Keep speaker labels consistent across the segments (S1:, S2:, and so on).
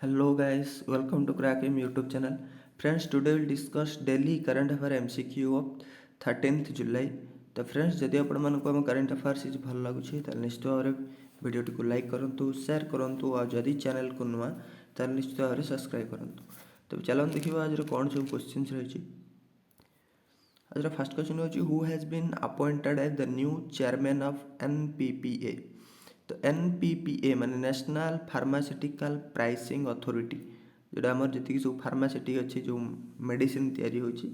S1: Hello guys, welcome to Crack'Im YouTube channel. Friends, today we'll discuss daily current affair MCQ of 13th July. तो friends जदि आपको आम current affairs किसी भल लगुच निश्चित भाव में भिडियोटी को लाइक करूँ शेयर करूँ और जदि चैनल को नुआ तो निश्चित भाव में सब्सक्राइब करूँ। तो चलते देखा आज कौन सब क्वेश्चन रही। आज फर्स्ट क्वेश्चन होची who has been appointed as the new chairman of NPPA. तो एनपीपीए माने नेशनल फार्मास्यूटिकल प्राइसिंग अथॉरिटी जोटा आम जी सब फार्मास्यूटिक अच्छी जो मेडिसिन तैयारी होची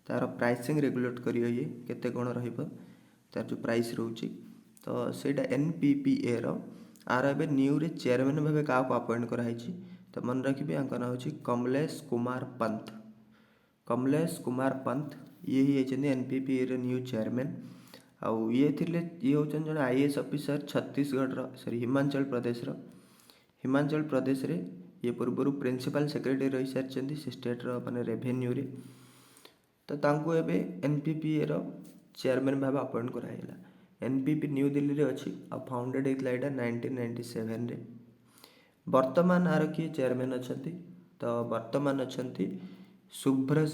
S1: तार प्राइसिंग रेगुलेट कर केते कौन रहिबो तार जो प्राइस रोची। तो सेटा एनपीपीए रो आर ए न्यू रे चेयरमैन भाव क्या अपॉइंट कराई। तो मन रखिए यहाँ नाम हूँ कमलेश कुमार पंत। कमलेश कुमार पंत ये ही होती एनपीपीए रो न्यू चेयरमैन। आउ ये थिले ये होचन जन IAS officer Chhattisgarh sorry Himachal Pradesh रे ये पूर्व प्रिंसिपल सेक्रेटरी रही सारी से स्टेट रो माने रेवेन्यू रे। तो तांको एबे एनपीपीए रो चेयरमैन भाव अपॉइंट कराइला। एनपीपी न्यू दिल्ली रे अछि आ फाउंडेड होइतला एटा 1997 रे। वर्तमान आर किए चेयरमैन अछंती। तो वर्तमान अछंती शुभ्र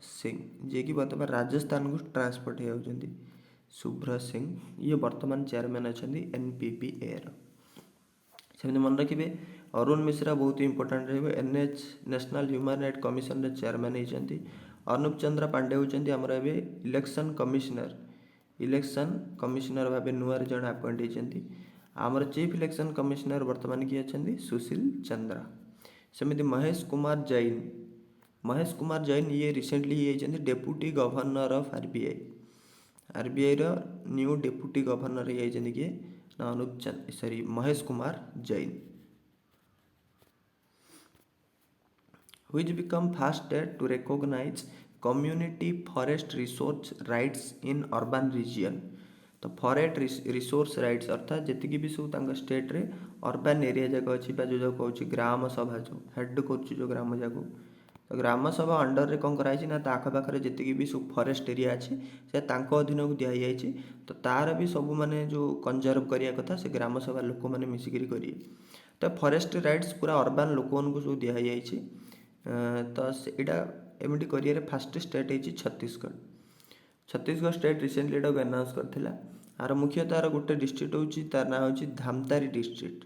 S1: सिंह जे कि वर्तमान राजस्थान को ट्रांसपोर्ट होती। शुभ्र सिंह ये वर्तमान चेयरमैन अच्छा एनपीपीए सेमती मन रखिए अरुण मिश्रा बहुत इंपोर्टाट रही NH national human right commission chairman होती। अनुप चंद्र पांडे होती आमर ए इलेक्शन कमिशनर भाव नुआ जन अपॉइंट होती। आमर चीफ इलेक्शन कमिशनर वर्तमान किए अच्छा सुशील चंद्रा। सेमती महेश कुमार जैन ये रिसेंटली ये डेप्यूटी गवर्नर ऑफ आरबीआई रो न्यू डेप्यूटी गवर्नर ये किए ना Mahesh Kumar Jain. Which become first state to recognise community forest resource rights in urban region. तो फॉरेस्ट रिसोर्स राइट्स अर्थात जी भी सब स्टेट रे अर्बन एरिया जाक अच्छी जो कहूँ ग्राम सभा जो हेड कर ग्राम जाक। तो ग्राम सभा अंडर रे कौन कराई ना आखपाखे जी भी सब फॉरेस्ट एरिया अच्छी से अधीन को दिखाई। तो तार भी सब माने जो कंजर्व करिया कथा से ग्राम सभा लोक मैंने मिसिकी करिए। तो फॉरेस्ट राइट्स पूरा अर्बन लोक को सब दिखाई। तो यहाँ एमती कर फास्ट स्टेट है Chhattisgarh state recently Etah announce करथिला। Are मुख्यतः तार गोटे डिस्ट्रिक्ट होची तार ना होची धामतारी डिस्ट्रिक्ट।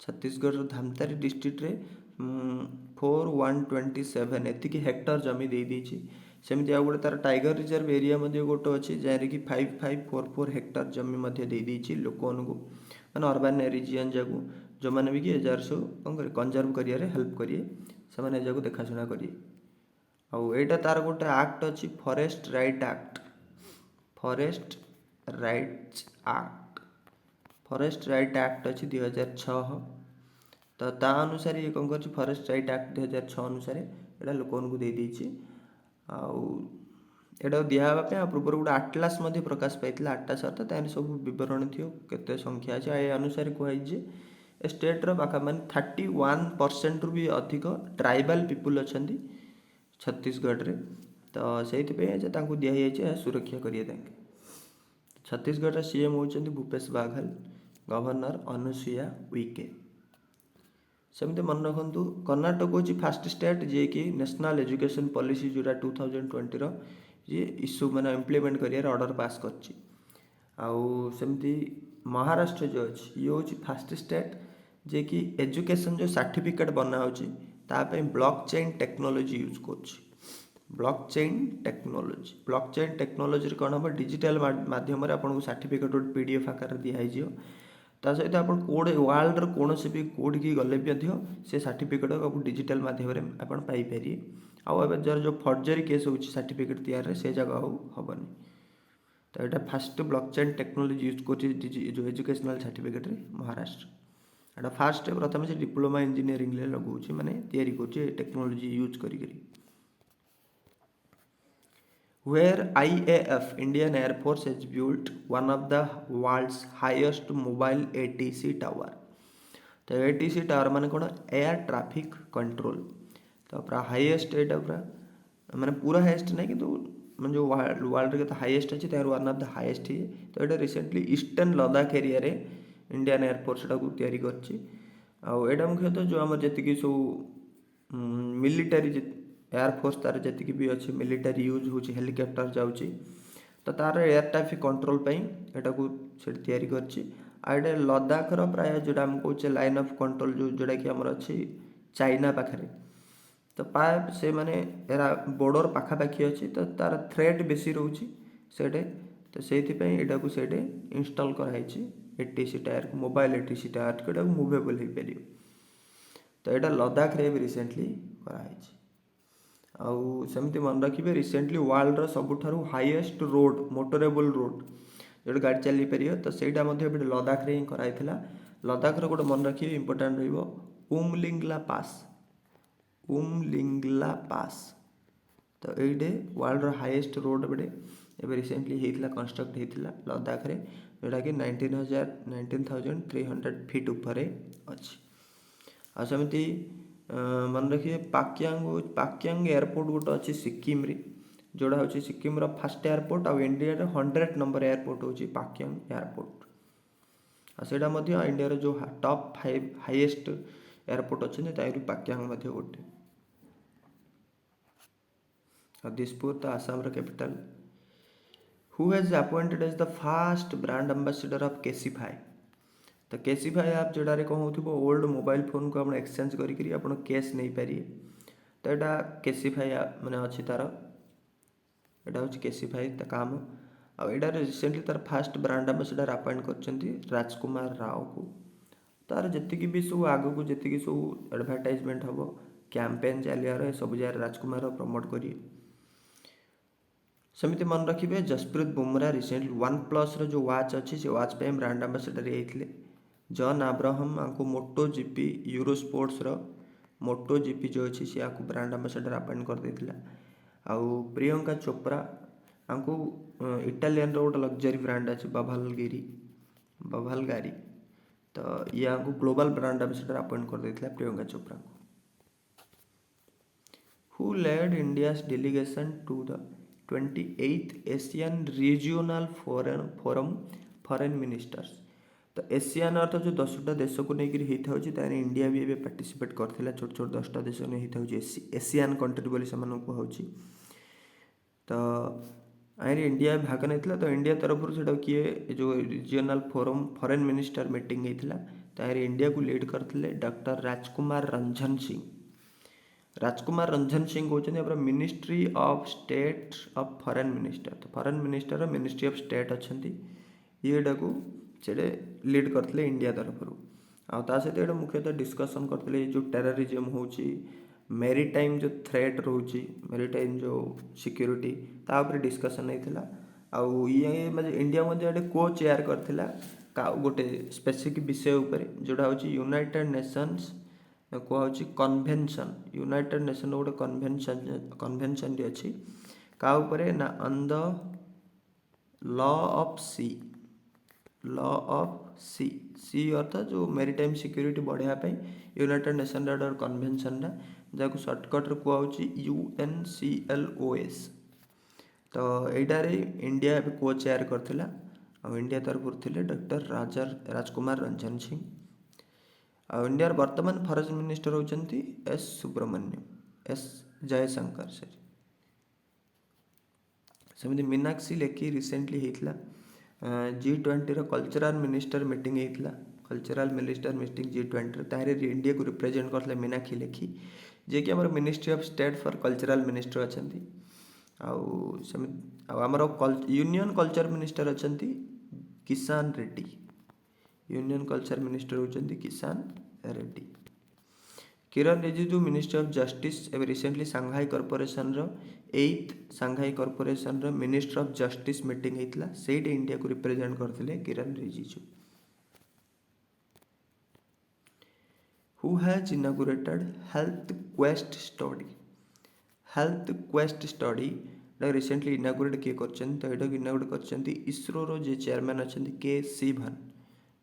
S1: छत्तीसगढ़ धामतारी डिस्ट्रिक्ट रे 4127 एतिकी हेक्टर जमी दे देछि। सेमती आ गोटे तार टाइगर रिजर्व एरिया मध्ये गोटे अछि जहाँ कि 5544 हेक्टर जमी मध्ये दे देछि लोक माने अर्बन रीजन जाकू जो मैंने भी कि जार सब कौन करे कंजर्व करिए हेल्प करिए से जाकू देखाशुना करिए। आउ एटा तार गोटे एक्ट अच्छी forest right act forest right act अच्छी 2006। तो ता अनुसार ये कौन कर फॉरेस्ट राइट एक्ट 2006 अनुसार एटा लोक दे देछि। एटा दिहापे पूर्व गोटे आटलास प्रकाश पाई आटलास अर्थात तार सब बरण थी केते संख्या अच्छे ए अनुसार कहुए स्टेट्र पाखा मान 31% रु भी अधिक ट्राइबल पीपुल अच्छा छत्तीसगढ़ रे। तो से दिखाई सुरक्षा करिए। छत्तीसगढ़ सीएम होती भूपेश बाघेल गवर्नर अनुसुईया उइके। सेमती मन रखु कर्णाटक हूँ फास्ट स्टेट जे कि नेशनल एजुकेशन पॉलिसी जोटा 2020 ये इश्यू मैंने इम्प्लीमेंट कर ऑर्डर पास करमती महाराष्ट्र जो अच्छी ये हूँ फास्ट स्टेट जे कि एजुकेशन जो सर्टिफिकेट बनाऊँगी ब्लॉकचेन टेक्नोलॉजी यूज कर। ब्लॉकचेन टेक्नोलॉजी कौन हम डिजिटल माध्यम आपको सर्टिफिकेट गोटे पीडीएफ आकार दिखाई ता सहित आप कोड वर्ल्ड कौन भी कोड की गले भी से सर्टिफिकेट आप डिजिटल माध्यम आप पाइपर। आउ जर जो फर्जरी केस हो सर्टिफिकेट तैयार से जगह हेनी। तो यहाँ फास्ट ब्लॉकचेन टेक्नोलॉजी यूज कर जो एजुकेशनल सर्टिफिकेट महाराष्ट्र यहाँ फास्ट प्रथम से डिप्लोमा इंजीनियरिंग लगुच माने तैयारी कर टेक्नोलॉजी यूज करी। Where IAF Indian Air Force has built one of the world's highest mobile ATC tower। तो ATC टावर माने कौन एयर ट्रैफिक कंट्रोल। तो पूरा हाईएस्ट एटा पूरा माने पूरा हाईएस्ट नहीं कि मैं जो वर्ल्ड के हाईएस्ट अच्छी तार वन ऑफ द हाईएस्ट है। तो ये रिसेंटली ईस्टर्न लद्दाख एरिया रे इंडियन एयरफोर्स को तैयारी करछि। आईटा मुख्यतः जो आम जी सब मिलिटारी एयरफोर्स तार जी भी अच्छे मिलिटारी यूज हो हेलिकप्टर जाऊँगी तो तार एयर ट्राफिक कंट्रोल यहाँ को तैयारी करटे लद्दाखर प्राय जोटा आम कहे लाइन ऑफ कंट्रोल जोटा कि आमर अच्छी चाइना पाखे तो प्राय से मैंने एरा बॉर्डर पाखापाखि अच्छी तो तार थ्रेट बेसी रोचे से तो से यहाँ को से इंस्टॉल कराई एटीसी टायर को मोबाइल एटीसी टायर को मुवेबल हो पार तो यहाँ लद्दाख रे भी रिसेंटली कराई आउ सेमती मन रखिए रिसेंटली वर्ल्ड रो सबुठारु हाईएस्ट रोड मोटरेबल रोड जो गाड़ी चली पार तो सहीटा लद्दाख रे ही कराई लद्दाख रो गोटे मन रखिए इंपोर्टाट उमलिंगला पास तो ये वर्ल्ड रो हाईएस्ट रोड बड़े एवं रिसेंटली होता कंस्ट्रक्ट होता लद्दाख रे जोटा कि 19,300 फीट उपर अच्छी आमती मन रखिए पाक्यांग एयरपोर्ट गोटे अच्छी सिक्किम रे जोड़ा हूँ सिक्किम फास्ट एयरपोर्ट आउ इंडिया 100 नंबर एयरपोर्ट हूँ पाक्यांग एयरपोर्ट आईटा इंडिया जो टॉप 5 हाईएस्ट एयरपोर्ट अच्छे पाक्यांग गोटे दिसपुर तो Assam capital who has appointed as the first brand ambassador of केसीफाई तो केसीफाई आप जोड़े कौन हो ओल्ड मोबाइल फोन को आप एक्सचेंज करी आप कैश नहीं पारे तो यहाँ केसीफाई मैंने अच्छी तार यहाँ हूँ केसीफाई काम आईटा रिसेंटली तार फास्ट ब्रांड एम्बेसडर अपॉइंट कर राजकुमार राव को तार जी भी सब आग को जी सब एडवर्टाइजमेंट हम कैंपेन चलिए सब जगह राजकुमार प्रमोट करिए सेमती मन रखिए जसप्रीत बुमराह रिसेंटली OnePlus जो वाच अच्छी से वाच पे ब्रांड एम्बेसडर होते जॉन अब्राहम आपको मोटो जीपी यूरो स्पोर्ट्स मोटो जीपी जो अच्छी सी आपको ब्रांड एम्बेसडर अपॉइंट कर देथिला आउ प्रियंका चोप्रा आपको इटालियन गोटे लग्जरी ब्रांड अच्छे बभालगारी तो ये आपको ग्लोबल ब्रांड एम्बेसडर अपॉइंट कर देथिला प्रियंका चोप्रा को who led India's delegation to the 28th Asian regional forum foreign ministers तो एशियन अर्थ जो 10टा देश को लेकर होता है इंडिया भी एवं पार्टिसिपेट करथिला छोट छोट 10टा देश नहीं होता एशियन कंट्री बोली से कहूँ तो आए इंडिया भाग नहीं तो इंडिया तरफ से किए जो regional forum foreign minister meeting होता तो इंडिया को लीड करते डॉक्टर राजकुमार रंजन सिंह राजकुमार रंजन सिंह कहते ministry of state of foreign minister तो foreign minister ministry of state अच्छा ये को लीड करते इंडिया तरफ आ सहित ये मुख्यतः डिस्कसन करते जो टेररिज्म हो मेरीटाइम जो थ्रेट रोचे मेरीटाइम जो सिक्योरिटी तापर डिस्कसन होता आउ ये इंडिया को चेयर करथिला गोटे स्पेसिफिक विषय उपर जोड़ा हूँ यूनाइटेड नेशंस कहूँ कन्वेंशन यूनाइटेड नेशन गोटे कन्वेंशन अच्छी ना ऑन द लॉ ऑफ सी सी अर्थ जो मेरीटाइम सिक्योरिटी बढ़ाई यूनाइटेड नेशन कन्वेंशन जहाँ सर्टकट कहूँ UNCLOS तो यहीटार इंडिया को चेयर करथिला इंडिया तरफ थे डॉक्टर राजकुमार रंजन सिंह आ इंडिया वर्तमान फॉरेन मिनिस्टर होती एस जयशंकर सेमती मीनाक्षी लेखी रिसेंटली होता G20 कल्चरल मिनिस्टर मीटिंग होता कल्चरल मिनिस्टर मीटिंग G20 तारे इंडिया को रिप्रेजेंट करते मीनाक्षी लेखी जे कि आम ministry of state for cultural minister अच्छा आमर यूनियन कल्चर मिनिस्टर अच्छा किसान रेड्डी यूनियन कल्चर मिनिस्टर होती Kishan Reddy Kiren Rijiju minister of justice एवं recently Shanghai corporation 8th Shanghai corporation minister of justice meeting होता से इंडिया को रिप्रेजेंट करते Kiren Rijiju who has inaugurated health quest study recently inaugurate किए कर तो यहाँ इनागुरेट कर इसरो जे चेयरमैन अच्छा के सिवन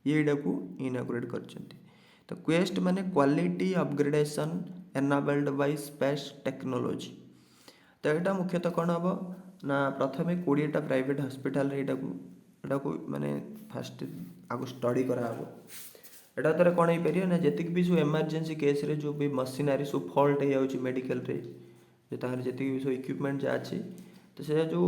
S1: ये को इनागुरेट कर तो क्वेस्ट माने quality upgradation enabled by space technology तो यहाँ मुख्यतः कौन हम ना प्रथम 20टा प्राइवेट हॉस्पिटल यहाँ को माने फास्ट आगु स्टडी करा एटा द्वारा कौन हो पार ना जी भी सब एमरजेंसी केस रे जो भी मशीनरी सब फल्ट हो जाऊँगी मेडिकल रे जो तार जी भी सब इक्विपमेंट जहाँ अच्छी तो से जो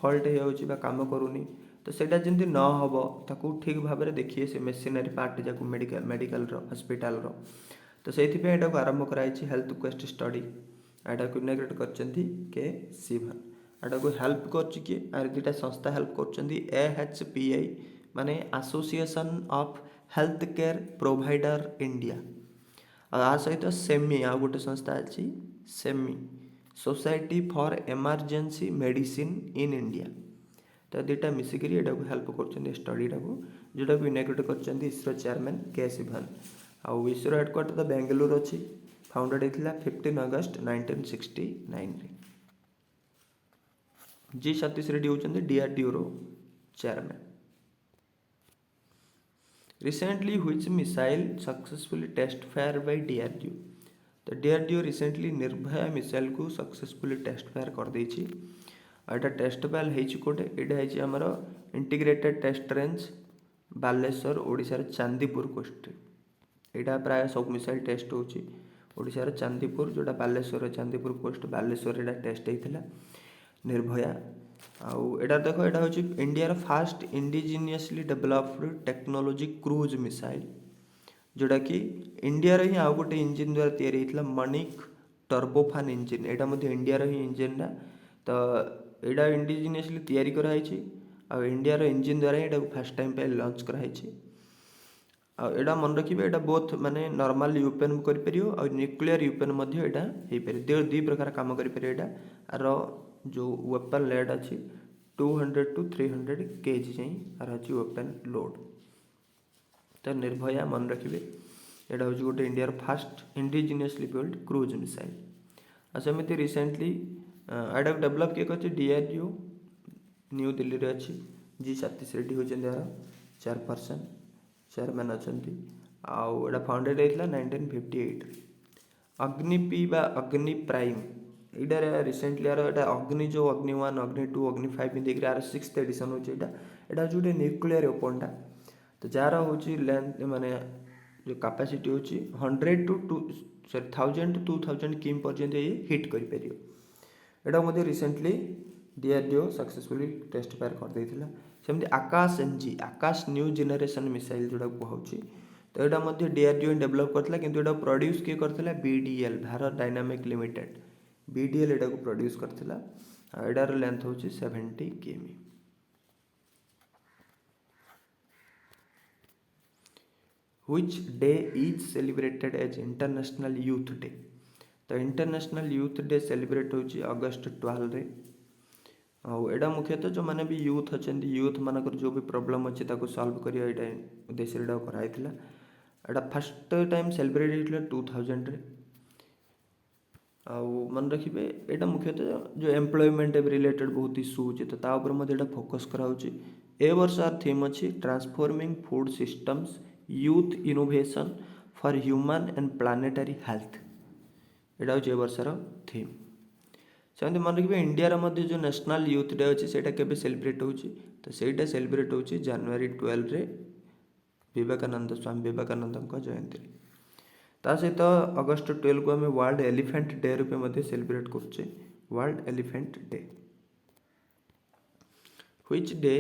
S1: फल्ट हो जाऊँगी काम करूनी तो सेटा जमी न हम ताकू ठीक भाव में देखिए से मेसीनरी पार्ट जाक मेडिकल हस्पिटाल तो से आरंभ कराई हेल्थ क्वेस्ट स्टडी एटा को इनाग्रेट कर के शिवन एटा को हेल्प कर दुटा संस्था हेल्प कर AHPI माने association of health care provider India आ सहित सेमी आ गोटे संस्था अच्छी सेमी society for emergency medicine in India तो दुटा मिसिक हेल्प कर स्टडीटा को जोटा को इनाग्रेट कर इसरो चेयरमैन के शिवन आउ इसरो हेडक्वार्टर तो बेंगलुरु अच्छी फाउंडेड होता 15 अगस्त 1969 जी सतीश रेड्डी होती DRDO रो chairman recently which missile successfully test fire by DRDO तो DRDO रिसेंटली निर्भया मिसाइल को सक्सेसफुली टेस्ट फायर कर देछि एटा टेस्ट फायर हेछि कोटे एटा हेछि हमर इंटीग्रेटेड टेस्ट रेंज बालेश्वर ओडिशार चांदीपुर कोस्ट एटा प्राय सब मिसाइल टेस्ट होछि ओडिशार चांदीपुर जोटा बालेश्वर चांदीपुर कोस्ट बालेश्वर एटा टेस्ट होइथिला निर्भया आउ एटा देखो एटा होछि India first indigenously developed technology cruise missile जोटा कि इंडिया रे ही आउ गोटे इंजिन द्वारा तैयारी होइथिला मणिक टर्बोफान इंजिन एटा मध्ये इंडिया रे ही इंजिन ना तो एटा इंडिजिनियसली तैयारी करा हिछि आ इंडिया रो इंजिन द्वारा एटा फर्स्ट टाइम पे लॉन्च करा हिछि आ एटा मन रखिबे एटा बोथ माने नॉर्मल यूपेन करि परियो आ न्यूक्लियर यूपेन मध्ये एटा हे परियो दो प्रकार काम करि परियो एटा आर जो वेपन लेड अच्छी 200 to 300 kg जाई आर अच्छी वेपन लोड तो निर्भया मन रखिए एटा हूँ गोटे India first indigenously build cruise missile आ सेमती रिसेंटली एटा डेवलप किए कर DRDO न्यू दिल्ली रे अच्छी जी सतीश रेड्डी होती यार चेयरपर्सन चेयरमैन अच्छा आउ एटा फाउंडेड होता 1958 अग्निपी बा अग्नि प्राइम इधर रिसेंटली यार एटा अग्नि जो अग्नि 1 अग्नि 2 अग्नि 5 में देखिए यार 6th एडिशन होची एटा जो न्यूक्लियर वेपनटा तो जार होची लेंथ माने जो कैपेसिटी होची 100 to 1000 to 2000 किम पर्यंत ये हिट करि परियो एटा मध्ये recently DRDO successfully test fire कर देथिला सेमती Akash NG Akash new generation missile जोड़ा कहउची तो एटा मध्ये DRDO डेवलप करथिला किंतु एटा प्रोड्यूस के करथिला BDL Bharat dynamic limited BDL एटा को प्रोड्यूस करथिला एटार लेंथ होची 70 km which day is celebrated as international youth day तो इंटरनेशनल यूथ डे सेलिब्रेट होची अगस्त 12 रे आउ एटा मुख्यतः जो माने भी यूथ अछंती यूथ मानकर जो भी प्रॉब्लम अछि ताको सॉल्व करिया एटा उद्देश्य रे कराइथिला एटा फर्स्ट टाइम सेलिब्रेट होइथिला 2000 रे आउ मन रखिबे एटा मुख्यतः जो एम्प्लॉयमेंट रिलेटेड बहुत इशू होची तो ता ऊपर मध्ये एटा फोकस करा होची ए वर्ष आर थीम अछि transforming food systems youth innovation for human and planetary health एटा होची ए वर्षर थीम सेमती मन रखिए इंडिया मध्य जो नेशनल यूथ डे अच्छी से केबे सेलिब्रेट होची तो सेटा सेलिब्रेट होची जनवरी 12 रे विवेकानंद स्वामी विवेकानंद जयंती ता सहित अगस्त 12 को आम वर्ल्ड एलिफेंट डे रूपे मध्य सेलिब्रेट करछे world elephant day which day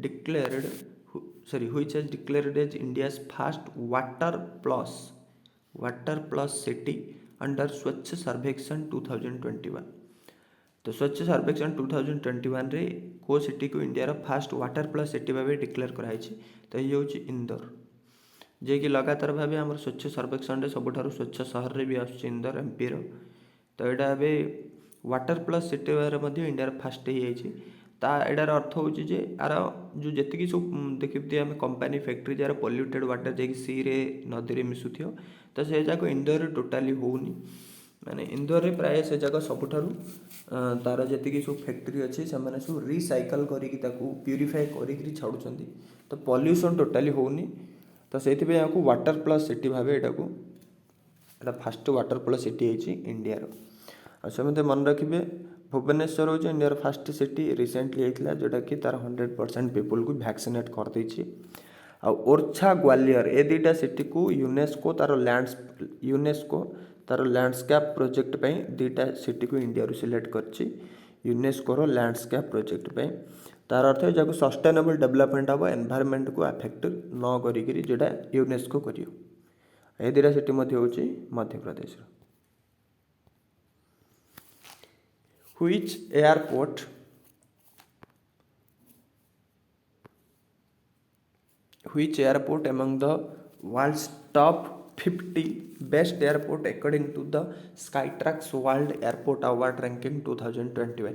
S1: declared which has declared as India's first water plus city under Swachh Survekshan 2021 तो स्वच्छ सर्वेक्षण 2021 रे को सिटी को इंडिया रा फर्स्ट वाटर प्लस सिटी भाबे डिक्लेयर कराई छी तो ये होची इंदौर जे कि लगातार भाबे हमर स्वच्छ सर्वेक्षण रे सबठारु स्वच्छ शहर रे भी आसुची इंदौर एमपी रो तो एटा बे वाटर प्लस सिटी रे मध्ये इंडिया रा फर्स्ट ही आइछि ता एडार अर्थ होची जे आर जो जति सब देखिबती हम कंपनी फैक्ट्री जार पॉल्यूटेड वाटर जे कि सी रे नदी रे मिसुथियो तो से जाको इंदौर रे टोटली होउनी माने इंदौर रे प्राय से जगह सबठारु तार जति सब फैक्ट्री अच्छी से माने सब रिसाइकल करिकी ताकू प्यूरिफाई करिकी छाडुचंदी तो पॉल्यूशन टोटली होउनी तो सेति पे याकू वाटर प्लस सिटी भाबे एटाकू एटा फर्स्ट वाटर प्लस सिटी हेची इंडिया रो आ सेमते मन रखिबे भुवनेश्वर होची India row first city recently हेतला जोटा कि तार 100% पीपल को वैक्सीनेट कर दैछि ओरछा ग्वालियर ए दुईटा सिटी को यूनेस्को तार लैंडस्केप प्रोजेक्ट पे दुईटा सिटी को इंडिया सिलेक्ट कर यूनेस्को लैंडस्केप प्रोजेक्ट पे तार अर्थ जहाँ सस्टेनेबल डेवलपमेंट हम एनवायरमेंट को अफेक्ट न करी जोटा यूनेस्को कर दुईटा city Madhya Pradesh which airport among the world's top 50 best airport according to the Skytrax World Airport Award ranking 2021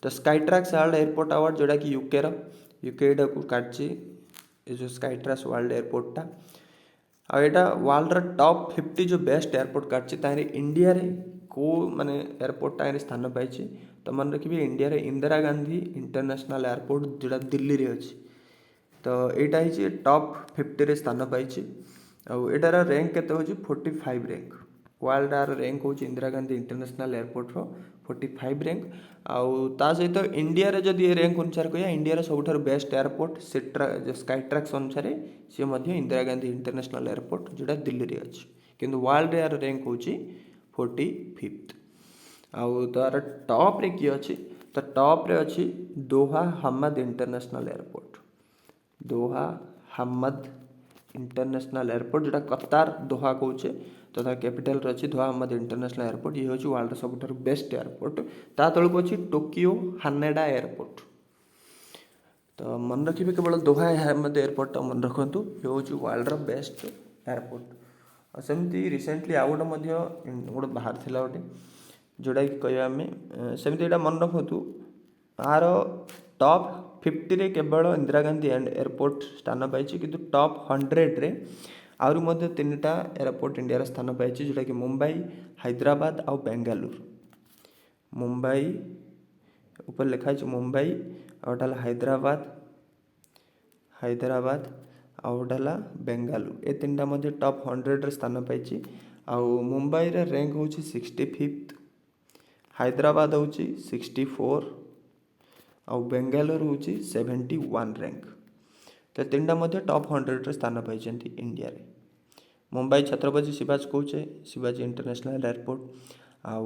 S1: तो Skytrax World Airport Award जोड़ा कि यूके को काटची ये जो Skytrax World Airport टा आ एटा वर्ल्ड रा टॉप 50 जो बेस्ट एयरपोर्ट काटची तारे इंडिया रे को माने एयरपोर्ट टा स्थान पाइछि तो मन रखिबे इंडिया रे इंदिरा गांधी इंटरनेशनल एयरपोर्ट जोड़ा दिल्ली रे अछि तो यहाँ ही टॉप 50 स्थान पाई आटार रैंक के 45 रैंक वर्ल्ड आर रैंक हो Indira Gandhi international airport 45 rank आउ सहित इंडिया रे जदि रैंक अनुसार कह इंडिया रे सबुठ बेस्ट एयरपोर्ट स्काईट्रैक्स अनुसार सी इंदिरा गांधी इंटरनेशनल एयरपोर्ट जोटा दिल्ली रे अच्छी किंतु वर्ल्ड यार रैंक हो 45th आउ तार टॉप रे किए अच्छी तो टॉप रे अच्छी दोहा हमद इंटरनेशनल एयरपोर्ट दोहा हमद इंटरनेशनल एयरपोर्ट जोटा कतार दोहा कौचे तो कैपिटल अच्छी दोहा हमद इंटरनेशनल एयरपोर्ट ये हूँ वर्ल्ड सब बेस्ट एयरपोर्ट ता तलक अच्छी टोकियो हानेडा एयरपोर्ट तो मन रखिए केवल दोहा हमद एयरपोर्ट मन रखु ये हूँ वर्ल्ड बेस्ट एयरपोर्ट सेमती रिसेंटली आउ गोटे बाहर थिला गोटे जोटा कि कह आम सेमती यहाँ मन रखु आर टॉप 50 रे केवल इंदिरा गांधी एयरपोर्ट स्थान पाई किंतु टॉप 100 रे आउरी मध्य 3टा एयरपोर्ट इंडिया स्थान पाई जोटा कि मुंबई हैदराबाद आउ बेंगालुरु मुंबई ऊपर लिखा है मुंबई आउटा हैदराबाद आउटा बेंगालुरु ए 3टा मध्य टॉप 100 रे स्थान पाई आउ मुंबई रे रैंक हो 65th हैदराबाद हो 64 आउ बेंगालुरु हूँ 71 रैंक तो 3टा मध्य टॉप 100 रे स्थान पाई इंडिया रे मुंबई छत्रपति शिवाजी इंटरनेशनल एयरपोर्ट आउ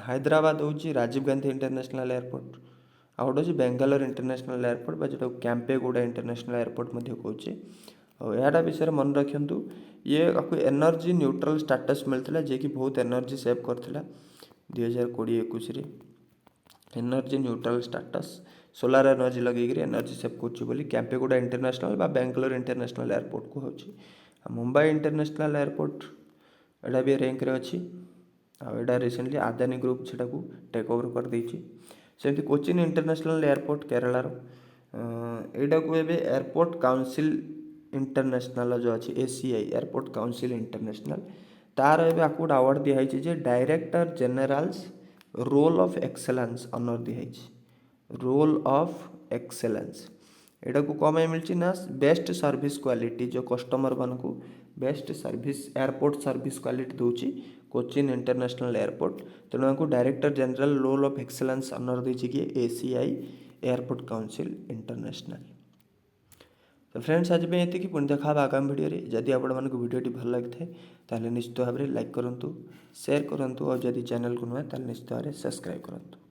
S1: हैदराबाद हूँ राजीव गांधी इंटरनेशनल एयरपोर्ट आउ गोटे बेंगालोर इंटरनेशनल एयरपोर्ट जो कैंपेगौड़ा इंटरनेशनल एयरपोर्ट कहे और विषय मन रखु ये एनर्जी न्यूट्रल स्टेटस मिलता जे कि बहुत एनर्जी सेव करता 2020-21 energy neutral status solar energy लगे एनर्जी सेव कर कैंपेगौड़ा इंटरनेशनल बा बेंगलोर इंटरनेशनल एयरपोर्ट को होची मुंबई इंटरनेशनल एयरपोर्ट एटा भी रैंक रे अच्छी आटा रिसेंटली आदानी ग्रुप से टेक ओवर कर देछि सेमती कोचिन इंटरनेशनल एयरपोर्ट केरलार यहाँ को एबे एयरपोर्ट काउंसिल इंटरनेशनल जो अच्छी ACI एयरपोर्ट काउंसिल इंटरनेशनल तार एबे आकु अवार्ड दिखाई जे director generals roll of excellence honour दिखाई रोल ऑफ एक्सेलेंस एटा को कम मिलची ना बेस्ट सर्विस क्वालिटी जो कस्टमर मान को best service airport service quality दूची कोचिन इंटरनेशनल एयरपोर्ट तेणु को director general roll of excellence honour देछि कि ACI एयरपोर्ट काउंसिल इंटरनेशनल तो फ्रेंड्स आज पे ये पुणी देखा आगामी वीडियो जदि आपण वीडियो भल लगी था निश्चित भाव में लाइक करूँ शेयर करूँ और जदि चैनल को नुहे निश्चित भाव में सब्सक्राइब करूँ।